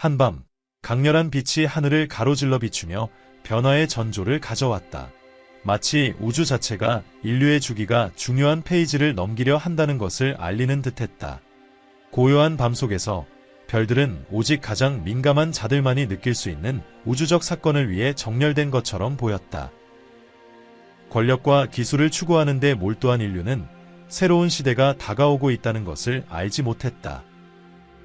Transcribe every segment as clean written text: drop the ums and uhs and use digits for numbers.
한밤, 강렬한 빛이 하늘을 가로질러 비추며 변화의 전조를 가져왔다. 마치 우주 자체가 인류의 주기가 중요한 페이지를 넘기려 한다는 것을 알리는 듯했다. 고요한 밤 속에서 별들은 오직 가장 민감한 자들만이 느낄 수 있는 우주적 사건을 위해 정렬된 것처럼 보였다. 권력과 기술을 추구하는 데 몰두한 인류는 새로운 시대가 다가오고 있다는 것을 알지 못했다.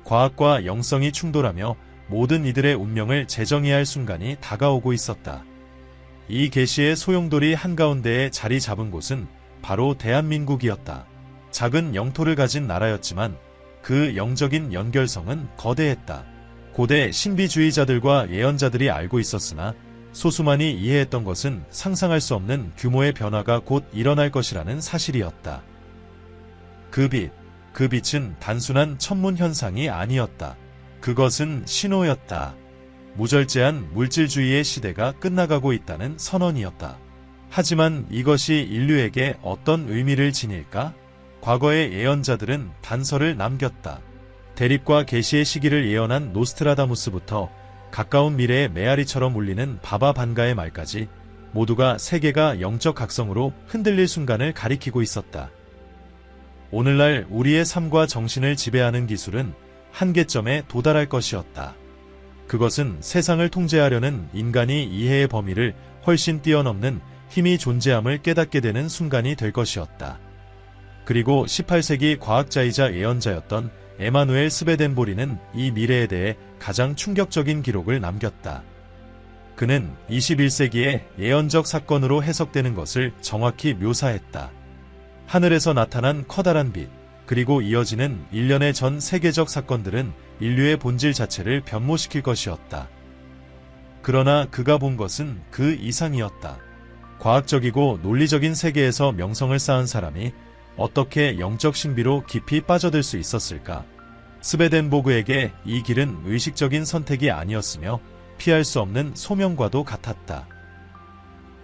과학과 영성이 충돌하며 모든 이들의 운명을 재정의해야 할 순간이 다가오고 있었다. 이 계시의 소용돌이 한가운데에 자리 잡은 곳은 바로 대한민국이었다. 작은 영토를 가진 나라였지만 그 영적인 연결성은 거대했다. 고대 신비주의자들과 예언자들이 알고 있었으나 소수만이 이해했던 것은 상상할 수 없는 규모의 변화가 곧 일어날 것이라는 사실이었다. 그 빛은 단순한 천문 현상이 아니었다. 그것은 신호였다. 무절제한 물질주의의 시대가 끝나가고 있다는 선언이었다. 하지만 이것이 인류에게 어떤 의미를 지닐까? 과거의 예언자들은 단서를 남겼다. 대립과 계시의 시기를 예언한 노스트라다무스부터 가까운 미래의 메아리처럼 울리는 바바 반가의 말까지 모두가 세계가 영적 각성으로 흔들릴 순간을 가리키고 있었다. 오늘날 우리의 삶과 정신을 지배하는 기술은 한계점에 도달할 것이었다. 그것은 세상을 통제하려는 인간이 이해의 범위를 훨씬 뛰어넘는 힘이 존재함을 깨닫게 되는 순간이 될 것이었다. 그리고 18세기 과학자이자 예언자였던 에마누엘 스베덴보리는 이 미래에 대해 가장 충격적인 기록을 남겼다. 그는 21세기의 예언적 사건으로 해석되는 것을 정확히 묘사했다. 하늘에서 나타난 커다란 빛, 그리고 이어지는 일련의 전 세계적 사건들은 인류의 본질 자체를 변모시킬 것이었다. 그러나 그가 본 것은 그 이상이었다. 과학적이고 논리적인 세계에서 명성을 쌓은 사람이 어떻게 영적 신비로 깊이 빠져들 수 있었을까? 스베덴보그에게 이 길은 의식적인 선택이 아니었으며 피할 수 없는 소명과도 같았다.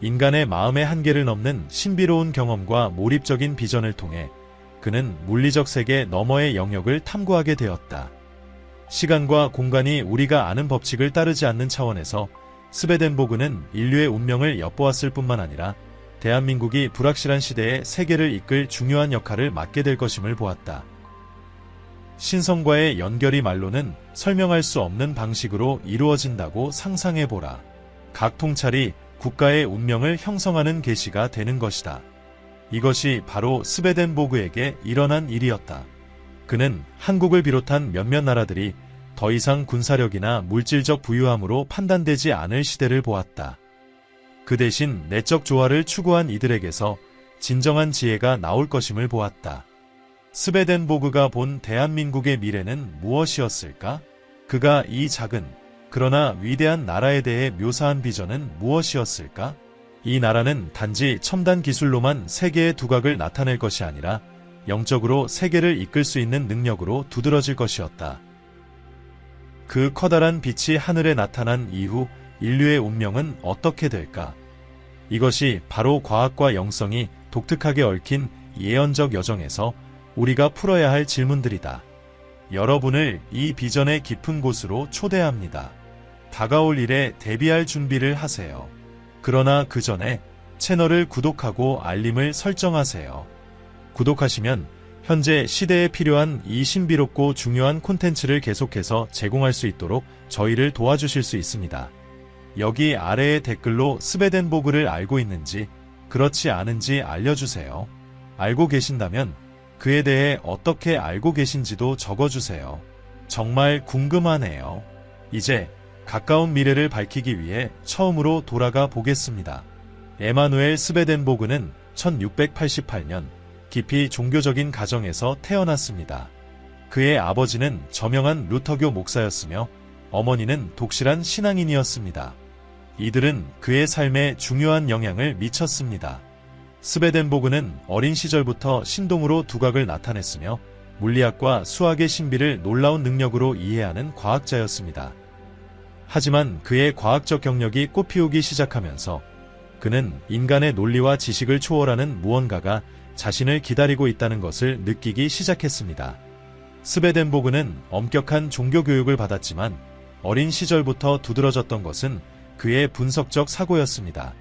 인간의 마음의 한계를 넘는 신비로운 경험과 몰입적인 비전을 통해 그는 물리적 세계 너머의 영역을 탐구하게 되었다. 시간과 공간이 우리가 아는 법칙을 따르지 않는 차원에서 스베덴보그는 인류의 운명을 엿보았을 뿐만 아니라 대한민국이 불확실한 시대에 세계를 이끌 중요한 역할을 맡게 될 것임을 보았다. 신성과의 연결이 말로는 설명할 수 없는 방식으로 이루어진다고 상상해보라. 각 통찰이 국가의 운명을 형성하는 계시가 되는 것이다. 이것이 바로 스베덴보그에게 일어난 일이었다. 그는 한국을 비롯한 몇몇 나라들이 더 이상 군사력이나 물질적 부유함으로 판단되지 않을 시대를 보았다. 그 대신 내적 조화를 추구한 이들에게서 진정한 지혜가 나올 것임을 보았다. 스베덴보그가 본 대한민국의 미래는 무엇이었을까? 그가 이 작은 그러나 위대한 나라에 대해 묘사한 비전은 무엇이었을까? 이 나라는 단지 첨단 기술로만 세계의 두각을 나타낼 것이 아니라 영적으로 세계를 이끌 수 있는 능력으로 두드러질 것이었다. 그 커다란 빛이 하늘에 나타난 이후 인류의 운명은 어떻게 될까? 이것이 바로 과학과 영성이 독특하게 얽힌 예언적 여정에서 우리가 풀어야 할 질문들이다. 여러분을 이 비전의 깊은 곳으로 초대합니다. 다가올 일에 대비할 준비를 하세요. 그러나 그 전에 채널을 구독하고 알림을 설정하세요. 구독하시면 현재 시대에 필요한 이 신비롭고 중요한 콘텐츠를 계속해서 제공할 수 있도록 저희를 도와주실 수 있습니다. 여기 아래의 댓글로 스베덴보그를 알고 있는지 그렇지 않은지 알려주세요. 알고 계신다면 그에 대해 어떻게 알고 계신지도 적어주세요. 정말 궁금하네요. 이제 가까운 미래를 밝히기 위해 처음으로 돌아가 보겠습니다. 에마누엘 스베덴보그는 1688년 깊이 종교적인 가정에서 태어났습니다. 그의 아버지는 저명한 루터교 목사였으며 어머니는 독실한 신앙인이었습니다. 이들은 그의 삶에 중요한 영향을 미쳤습니다. 스베덴보그는 어린 시절부터 신동으로 두각을 나타냈으며 물리학과 수학의 신비를 놀라운 능력으로 이해하는 과학자였습니다. 하지만 그의 과학적 경력이 꽃피우기 시작하면서 그는 인간의 논리와 지식을 초월하는 무언가가 자신을 기다리고 있다는 것을 느끼기 시작했습니다. 스베덴보그는 엄격한 종교 교육을 받았지만 어린 시절부터 두드러졌던 것은 그의 분석적 사고였습니다.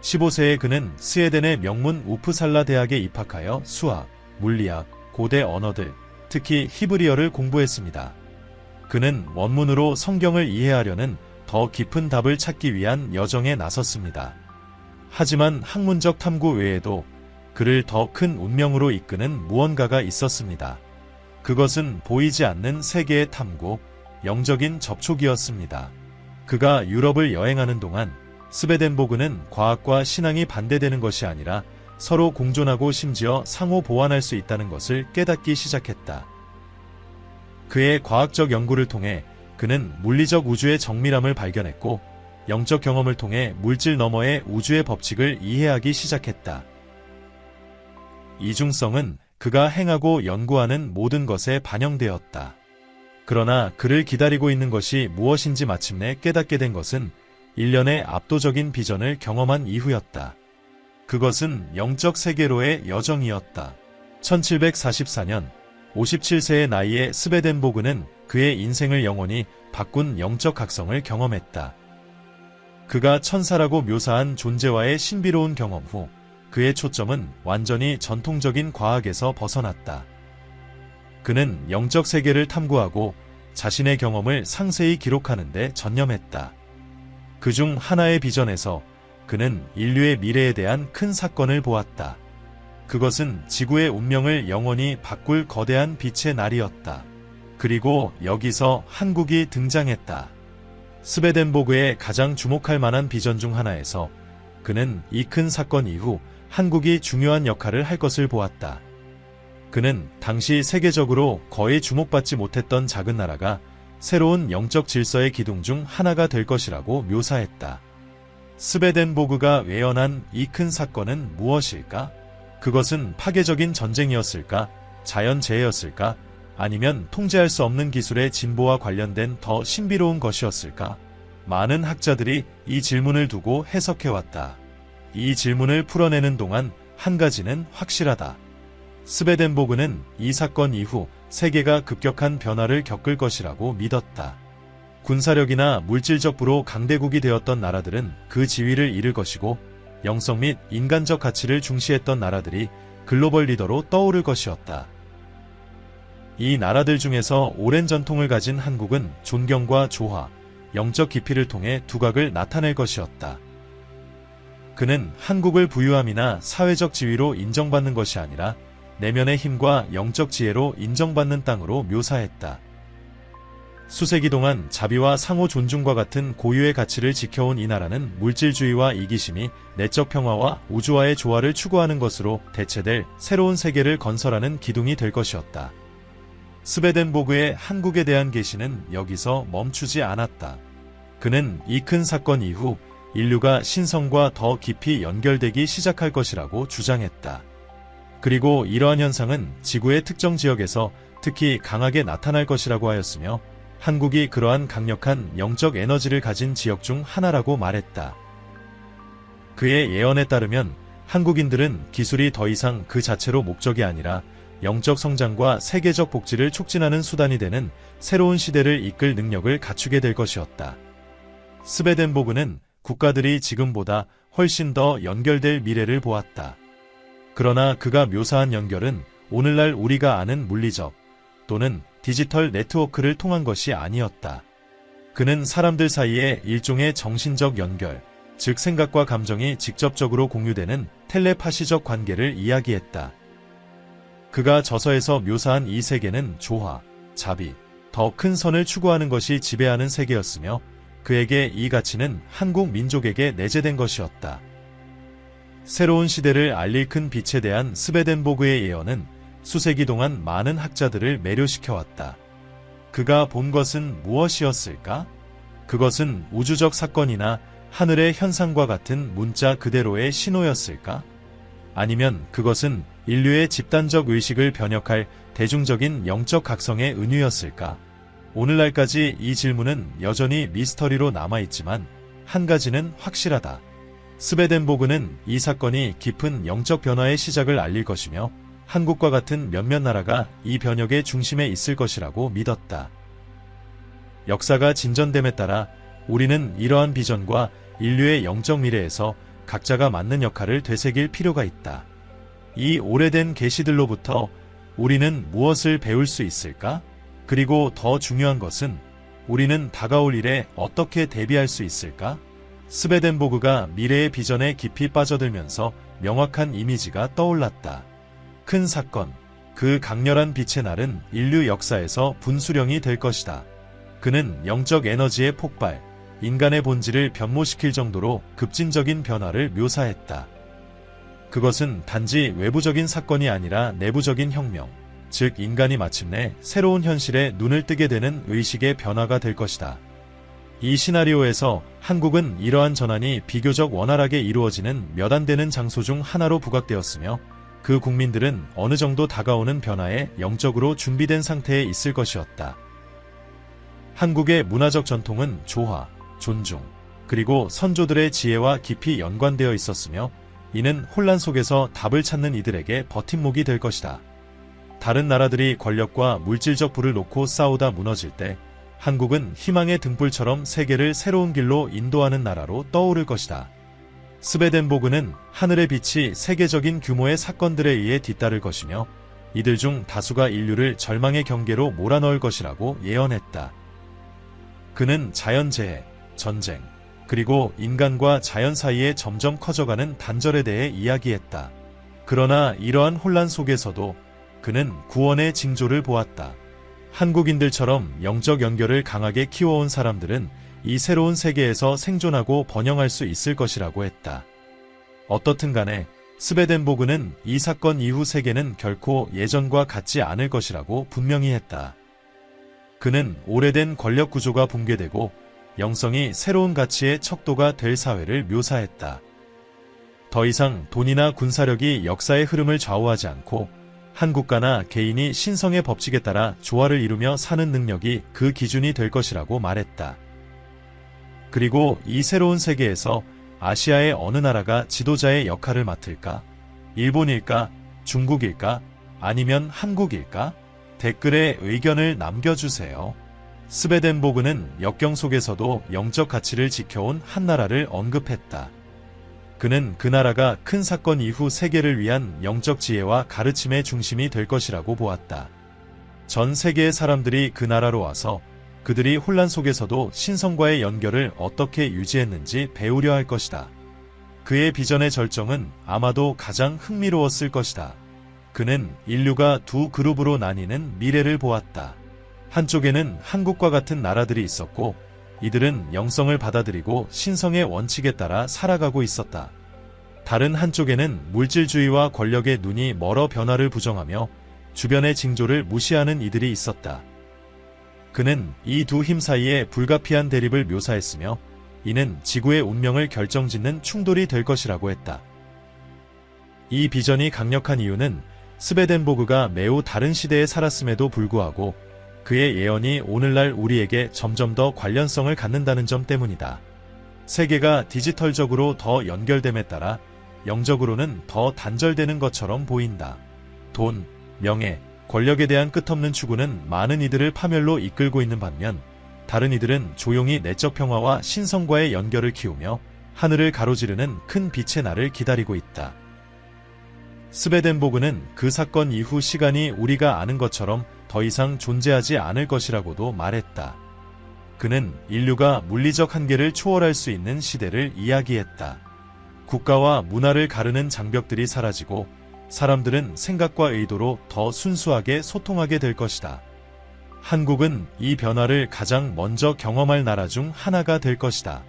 15세에 그는 스웨덴의 명문 우프살라 대학에 입학하여 수학, 물리학, 고대 언어들, 특히 히브리어를 공부했습니다. 그는 원문으로 성경을 이해하려는 더 깊은 답을 찾기 위한 여정에 나섰습니다. 하지만 학문적 탐구 외에도 그를 더 큰 운명으로 이끄는 무언가가 있었습니다. 그것은 보이지 않는 세계의 탐구, 영적인 접촉이었습니다. 그가 유럽을 여행하는 동안 스베덴보그는 과학과 신앙이 반대되는 것이 아니라 서로 공존하고 심지어 상호 보완할 수 있다는 것을 깨닫기 시작했다. 그의 과학적 연구를 통해 그는 물리적 우주의 정밀함을 발견했고 영적 경험을 통해 물질 너머의 우주의 법칙을 이해하기 시작했다. 이중성은 그가 행하고 연구하는 모든 것에 반영되었다. 그러나 그를 기다리고 있는 것이 무엇인지 마침내 깨닫게 된 것은 일련의 압도적인 비전을 경험한 이후였다. 그것은 영적 세계로의 여정이었다. 1744년 57세의 나이에 스베덴보그는 그의 인생을 영원히 바꾼 영적 각성을 경험했다. 그가 천사라고 묘사한 존재와의 신비로운 경험 후 그의 초점은 완전히 전통적인 과학에서 벗어났다. 그는 영적 세계를 탐구하고 자신의 경험을 상세히 기록하는 데 전념했다. 그중 하나의 비전에서 그는 인류의 미래에 대한 큰 사건을 보았다. 그것은 지구의 운명을 영원히 바꿀 거대한 빛의 날이었다. 그리고 여기서 한국이 등장했다. 스베덴보그의 가장 주목할 만한 비전 중 하나에서 그는 이 큰 사건 이후 한국이 중요한 역할을 할 것을 보았다. 그는 당시 세계적으로 거의 주목받지 못했던 작은 나라가 새로운 영적 질서의 기둥 중 하나가 될 것이라고 묘사했다. 스베덴보그가 외연한 이 큰 사건은 무엇일까? 그것은 파괴적인 전쟁이었을까? 자연재해였을까? 아니면 통제할 수 없는 기술의 진보와 관련된 더 신비로운 것이었을까? 많은 학자들이 이 질문을 두고 해석해왔다. 이 질문을 풀어내는 동안 한 가지는 확실하다. 스베덴보그는 이 사건 이후 세계가 급격한 변화를 겪을 것이라고 믿었다. 군사력이나 물질적 부로 강대국이 되었던 나라들은 그 지위를 잃을 것이고 영성 및 인간적 가치를 중시했던 나라들이 글로벌 리더로 떠오를 것이었다. 이 나라들 중에서 오랜 전통을 가진 한국은 존경과 조화, 영적 깊이를 통해 두각을 나타낼 것이었다. 그는 한국을 부유함이나 사회적 지위로 인정받는 것이 아니라 내면의 힘과 영적 지혜로 인정받는 땅으로 묘사했다. 수세기 동안 자비와 상호 존중과 같은 고유의 가치를 지켜온 이 나라는 물질주의와 이기심이 내적 평화와 우주와의 조화를 추구하는 것으로 대체될 새로운 세계를 건설하는 기둥이 될 것이었다. 스베덴보그의 한국에 대한 계시는 여기서 멈추지 않았다. 그는 이 큰 사건 이후 인류가 신성과 더 깊이 연결되기 시작할 것이라고 주장했다. 그리고 이러한 현상은 지구의 특정 지역에서 특히 강하게 나타날 것이라고 하였으며 한국이 그러한 강력한 영적 에너지를 가진 지역 중 하나라고 말했다. 그의 예언에 따르면 한국인들은 기술이 더 이상 그 자체로 목적이 아니라 영적 성장과 세계적 복지를 촉진하는 수단이 되는 새로운 시대를 이끌 능력을 갖추게 될 것이었다. 스베덴보그는 국가들이 지금보다 훨씬 더 연결될 미래를 보았다. 그러나 그가 묘사한 연결은 오늘날 우리가 아는 물리적 또는 디지털 네트워크를 통한 것이 아니었다. 그는 사람들 사이에 일종의 정신적 연결, 즉 생각과 감정이 직접적으로 공유되는 텔레파시적 관계를 이야기했다. 그가 저서에서 묘사한 이 세계는 조화, 자비, 더 큰 선을 추구하는 것이 지배하는 세계였으며 그에게 이 가치는 한국 민족에게 내재된 것이었다. 새로운 시대를 알릴 큰 빛에 대한 스베덴보그의 예언은 수세기 동안 많은 학자들을 매료시켜왔다. 그가 본 것은 무엇이었을까? 그것은 우주적 사건이나 하늘의 현상과 같은 문자 그대로의 신호였을까? 아니면 그것은 인류의 집단적 의식을 변혁할 대중적인 영적 각성의 은유였을까? 오늘날까지 이 질문은 여전히 미스터리로 남아있지만 한 가지는 확실하다. 스베덴보그는 이 사건이 깊은 영적 변화의 시작을 알릴 것이며 한국과 같은 몇몇 나라가 이 변혁의 중심에 있을 것이라고 믿었다. 역사가 진전됨에 따라 우리는 이러한 비전과 인류의 영적 미래에서 각자가 맡는 역할을 되새길 필요가 있다. 이 오래된 계시들로부터 우리는 무엇을 배울 수 있을까? 그리고 더 중요한 것은 우리는 다가올 일에 어떻게 대비할 수 있을까? 스베덴보그가 미래의 비전에 깊이 빠져들면서 명확한 이미지가 떠올랐다. 큰 사건, 그 강렬한 빛의 날은 인류 역사에서 분수령이 될 것이다. 그는 영적 에너지의 폭발, 인간의 본질을 변모시킬 정도로 급진적인 변화를 묘사했다. 그것은 단지 외부적인 사건이 아니라 내부적인 혁명, 즉 인간이 마침내 새로운 현실에 눈을 뜨게 되는 의식의 변화가 될 것이다. 이 시나리오에서 한국은 이러한 전환이 비교적 원활하게 이루어지는 몇 안 되는 장소 중 하나로 부각되었으며 그 국민들은 어느 정도 다가오는 변화에 영적으로 준비된 상태에 있을 것이었다. 한국의 문화적 전통은 조화, 존중, 그리고 선조들의 지혜와 깊이 연관되어 있었으며 이는 혼란 속에서 답을 찾는 이들에게 버팀목이 될 것이다. 다른 나라들이 권력과 물질적 부를 놓고 싸우다 무너질 때 한국은 희망의 등불처럼 세계를 새로운 길로 인도하는 나라로 떠오를 것이다. 스베덴보그는 하늘의 빛이 세계적인 규모의 사건들에 의해 뒤따를 것이며 이들 중 다수가 인류를 절망의 경계로 몰아넣을 것이라고 예언했다. 그는 자연재해, 전쟁, 그리고 인간과 자연 사이에 점점 커져가는 단절에 대해 이야기했다. 그러나 이러한 혼란 속에서도 그는 구원의 징조를 보았다. 한국인들처럼 영적 연결을 강하게 키워온 사람들은 이 새로운 세계에서 생존하고 번영할 수 있을 것이라고 했다. 어떻든 간에 스베덴보그는 이 사건 이후 세계는 결코 예전과 같지 않을 것이라고 분명히 했다. 그는 오래된 권력 구조가 붕괴되고 영성이 새로운 가치의 척도가 될 사회를 묘사했다. 더 이상 돈이나 군사력이 역사의 흐름을 좌우하지 않고 한 국가나 개인이 신성의 법칙에 따라 조화를 이루며 사는 능력이 그 기준이 될 것이라고 말했다. 그리고 이 새로운 세계에서 아시아의 어느 나라가 지도자의 역할을 맡을까? 일본일까? 중국일까? 아니면 한국일까? 댓글에 의견을 남겨주세요. 스베덴보그는 역경 속에서도 영적 가치를 지켜온 한 나라를 언급했다. 그는 그 나라가 큰 사건 이후 세계를 위한 영적 지혜와 가르침의 중심이 될 것이라고 보았다. 전 세계의 사람들이 그 나라로 와서 그들이 혼란 속에서도 신성과의 연결을 어떻게 유지했는지 배우려 할 것이다. 그의 비전의 절정은 아마도 가장 흥미로웠을 것이다. 그는 인류가 두 그룹으로 나뉘는 미래를 보았다. 한쪽에는 한국과 같은 나라들이 있었고 이들은 영성을 받아들이고 신성의 원칙에 따라 살아가고 있었다. 다른 한쪽에는 물질주의와 권력의 눈이 멀어 변화를 부정하며 주변의 징조를 무시하는 이들이 있었다. 그는 이 두 힘 사이에 불가피한 대립을 묘사했으며 이는 지구의 운명을 결정짓는 충돌이 될 것이라고 했다. 이 비전이 강력한 이유는 스베덴보그가 매우 다른 시대에 살았음에도 불구하고 그의 예언이 오늘날 우리에게 점점 더 관련성을 갖는다는 점 때문이다. 세계가 디지털적으로 더 연결됨에 따라 영적으로는 더 단절되는 것처럼 보인다. 돈, 명예, 권력에 대한 끝없는 추구는 많은 이들을 파멸로 이끌고 있는 반면 다른 이들은 조용히 내적 평화와 신성과의 연결을 키우며 하늘을 가로지르는 큰 빛의 날을 기다리고 있다. 스베덴보그는 그 사건 이후 시간이 우리가 아는 것처럼 더 이상 존재하지 않을 것이라고도 말했다. 그는 인류가 물리적 한계를 초월할 수 있는 시대를 이야기했다. 국가와 문화를 가르는 장벽들이 사라지고 사람들은 생각과 의도로 더 순수하게 소통하게 될 것이다. 한국은 이 변화를 가장 먼저 경험할 나라 중 하나가 될 것이다.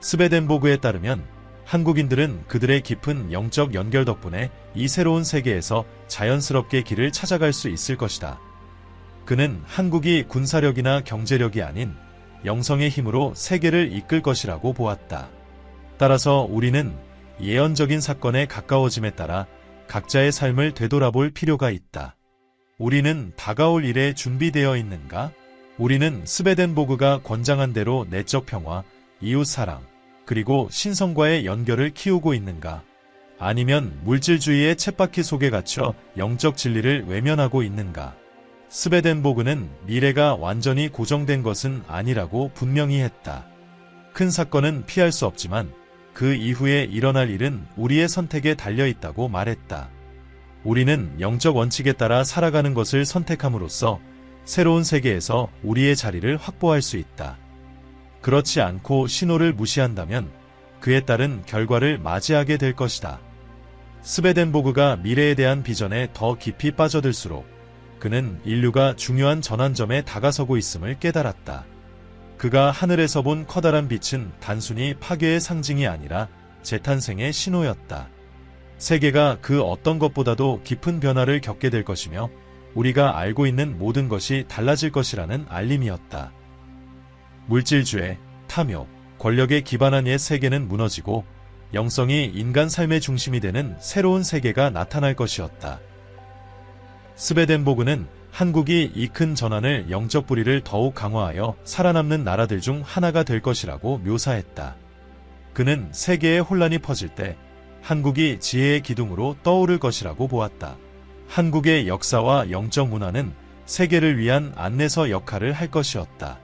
스베덴보그에 따르면 한국인들은 그들의 깊은 영적 연결 덕분에 이 새로운 세계에서 자연스럽게 길을 찾아갈 수 있을 것이다. 그는 한국이 군사력이나 경제력이 아닌 영성의 힘으로 세계를 이끌 것이라고 보았다. 따라서 우리는 예언적인 사건에 가까워짐에 따라 각자의 삶을 되돌아볼 필요가 있다. 우리는 다가올 일에 준비되어 있는가? 우리는 스베덴보그가 권장한 대로 내적 평화, 이웃사랑, 그리고 신성과의 연결을 키우고 있는가? 아니면 물질주의의 쳇바퀴 속에 갇혀 영적 진리를 외면하고 있는가? 스베덴보그는 미래가 완전히 고정된 것은 아니라고 분명히 했다. 큰 사건은 피할 수 없지만 그 이후에 일어날 일은 우리의 선택에 달려 있다고 말했다. 우리는 영적 원칙에 따라 살아가는 것을 선택함으로써 새로운 세계에서 우리의 자리를 확보할 수 있다. 그렇지 않고 신호를 무시한다면 그에 따른 결과를 맞이하게 될 것이다. 스베덴보그가 미래에 대한 비전에 더 깊이 빠져들수록 그는 인류가 중요한 전환점에 다가서고 있음을 깨달았다. 그가 하늘에서 본 커다란 빛은 단순히 파괴의 상징이 아니라 재탄생의 신호였다. 세계가 그 어떤 것보다도 깊은 변화를 겪게 될 것이며 우리가 알고 있는 모든 것이 달라질 것이라는 알림이었다. 물질주의, 탐욕, 권력에 기반한 옛 세계는 무너지고 영성이 인간 삶의 중심이 되는 새로운 세계가 나타날 것이었다. 스베덴보그는 한국이 이 큰 전환을 영적 뿌리를 더욱 강화하여 살아남는 나라들 중 하나가 될 것이라고 묘사했다. 그는 세계에 혼란이 퍼질 때 한국이 지혜의 기둥으로 떠오를 것이라고 보았다. 한국의 역사와 영적 문화는 세계를 위한 안내서 역할을 할 것이었다.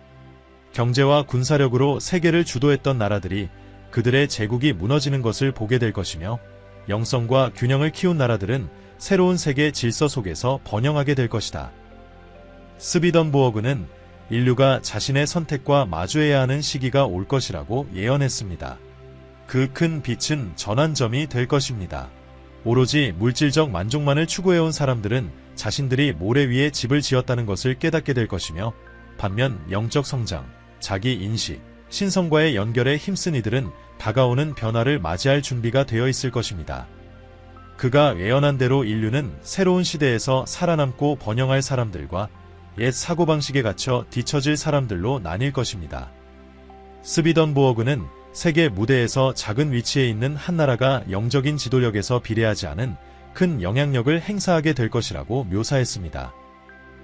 경제와 군사력으로 세계를 주도했던 나라들이 그들의 제국이 무너지는 것을 보게 될 것이며 영성과 균형을 키운 나라들은 새로운 세계 질서 속에서 번영하게 될 것이다. 스비던보어그는 인류가 자신의 선택과 마주해야 하는 시기가 올 것이라고 예언했습니다. 그 큰 빛은 전환점이 될 것입니다. 오로지 물질적 만족만을 추구해온 사람들은 자신들이 모래 위에 집을 지었다는 것을 깨닫게 될 것이며 반면 영적 성장, 자기 인식, 신성과의 연결에 힘쓴 이들은 다가오는 변화를 맞이할 준비가 되어 있을 것입니다. 그가 예언한 대로 인류는 새로운 시대에서 살아남고 번영할 사람들과 옛 사고방식에 갇혀 뒤처질 사람들로 나뉠 것입니다. 스비던보어그는 세계 무대에서 작은 위치에 있는 한 나라가 영적인 지도력에서 비례하지 않은 큰 영향력을 행사하게 될 것이라고 묘사했습니다.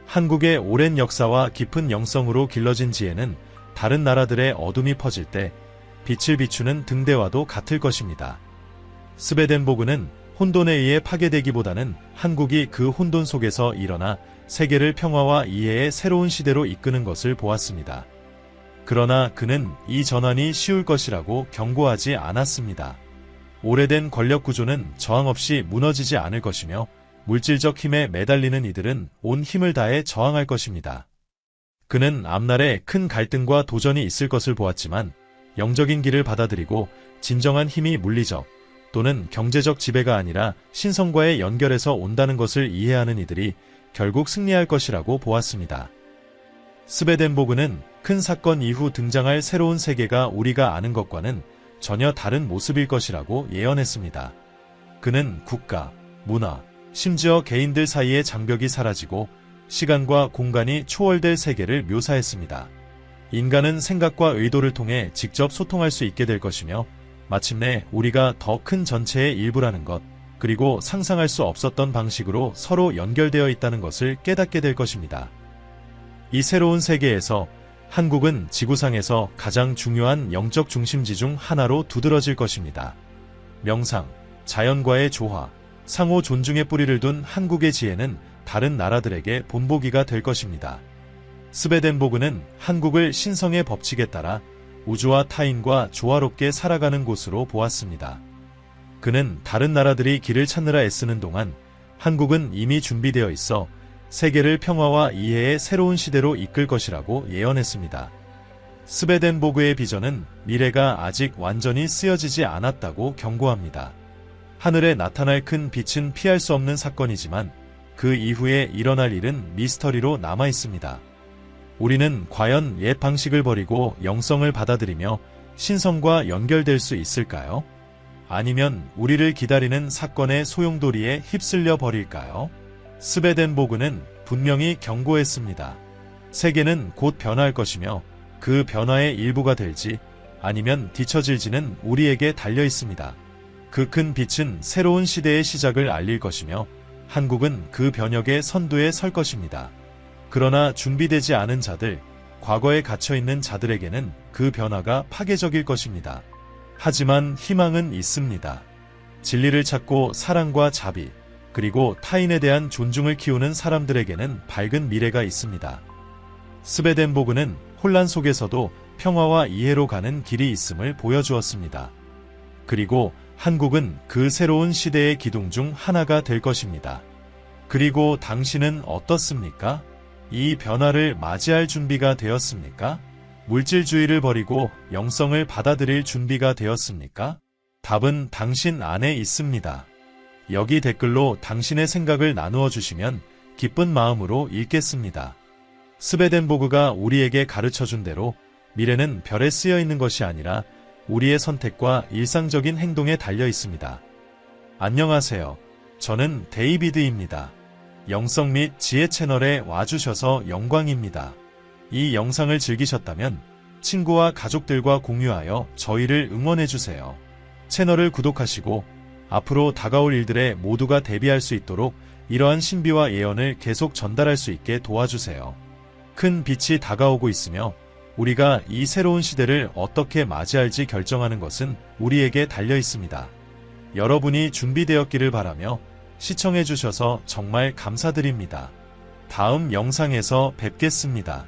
한국의 오랜 역사와 깊은 영성으로 길러진 지혜는 다른 나라들의 어둠이 퍼질 때 빛을 비추는 등대와도 같을 것입니다. 스베덴보그는 혼돈에 의해 파괴되기보다는 한국이 그 혼돈 속에서 일어나 세계를 평화와 이해의 새로운 시대로 이끄는 것을 보았습니다. 그러나 그는 이 전환이 쉬울 것이라고 경고하지 않았습니다. 오래된 권력 구조는 저항 없이 무너지지 않을 것이며 물질적 힘에 매달리는 이들은 온 힘을 다해 저항할 것입니다. 그는 앞날에 큰 갈등과 도전이 있을 것을 보았지만 영적인 길을 받아들이고 진정한 힘이 물리적 또는 경제적 지배가 아니라 신성과의 연결에서 온다는 것을 이해하는 이들이 결국 승리할 것이라고 보았습니다. 스베덴보그는 큰 사건 이후 등장할 새로운 세계가 우리가 아는 것과는 전혀 다른 모습일 것이라고 예언했습니다. 그는 국가, 문화, 심지어 개인들 사이의 장벽이 사라지고 시간과 공간이 초월될 세계를 묘사했습니다. 인간은 생각과 의도를 통해 직접 소통할 수 있게 될 것이며 마침내 우리가 더 큰 전체의 일부라는 것, 그리고 상상할 수 없었던 방식으로 서로 연결되어 있다는 것을 깨닫게 될 것입니다. 이 새로운 세계에서 한국은 지구상에서 가장 중요한 영적 중심지 중 하나로 두드러질 것입니다. 명상, 자연과의 조화, 상호 존중의 뿌리를 둔 한국의 지혜는 다른 나라들에게 본보기가 될 것입니다. 스베덴보그는 한국을 신성의 법칙에 따라 우주와 타인과 조화롭게 살아가는 곳으로 보았습니다. 그는 다른 나라들이 길을 찾느라 애쓰는 동안 한국은 이미 준비되어 있어 세계를 평화와 이해의 새로운 시대로 이끌 것이라고 예언했습니다. 스베덴보그의 비전은 미래가 아직 완전히 쓰여지지 않았다고 경고합니다. 하늘에 나타날 큰 빛은 피할 수 없는 사건이지만 그 이후에 일어날 일은 미스터리로 남아 있습니다. 우리는 과연 옛 방식을 버리고 영성을 받아들이며 신성과 연결될 수 있을까요? 아니면 우리를 기다리는 사건의 소용돌이에 휩쓸려 버릴까요? 스베덴보그는 분명히 경고했습니다. 세계는 곧 변화할 것이며 그 변화의 일부가 될지 아니면 뒤처질지는 우리에게 달려 있습니다. 그 큰 빛은 새로운 시대의 시작을 알릴 것이며 한국은 그 변혁의 선두에 설 것입니다. 그러나 준비되지 않은 자들, 과거에 갇혀있는 자들에게는 그 변화가 파괴적일 것입니다. 하지만 희망은 있습니다. 진리를 찾고 사랑과 자비, 그리고 타인에 대한 존중을 키우는 사람들에게는 밝은 미래가 있습니다. 스베덴보그는 혼란 속에서도 평화와 이해로 가는 길이 있음을 보여주었습니다. 그리고 한국은 그 새로운 시대의 기둥 중 하나가 될 것입니다. 그리고 당신은 어떻습니까? 이 변화를 맞이할 준비가 되었습니까? 물질주의를 버리고 영성을 받아들일 준비가 되었습니까? 답은 당신 안에 있습니다. 여기 댓글로 당신의 생각을 나누어 주시면 기쁜 마음으로 읽겠습니다. 스베덴보그가 우리에게 가르쳐준 대로 미래는 별에 쓰여 있는 것이 아니라 우리의 선택과 일상적인 행동에 달려 있습니다. 안녕하세요. 저는 데이비드입니다. 영성 및 지혜 채널에 와주셔서 영광입니다. 이 영상을 즐기셨다면 친구와 가족들과 공유하여 저희를 응원해주세요. 채널을 구독하시고 앞으로 다가올 일들에 모두가 대비할 수 있도록 이러한 신비와 예언을 계속 전달할 수 있게 도와주세요. 큰 빛이 다가오고 있으며 우리가 이 새로운 시대를 어떻게 맞이할지 결정하는 것은 우리에게 달려 있습니다. 여러분이 준비되었기를 바라며 시청해주셔서 정말 감사드립니다. 다음 영상에서 뵙겠습니다.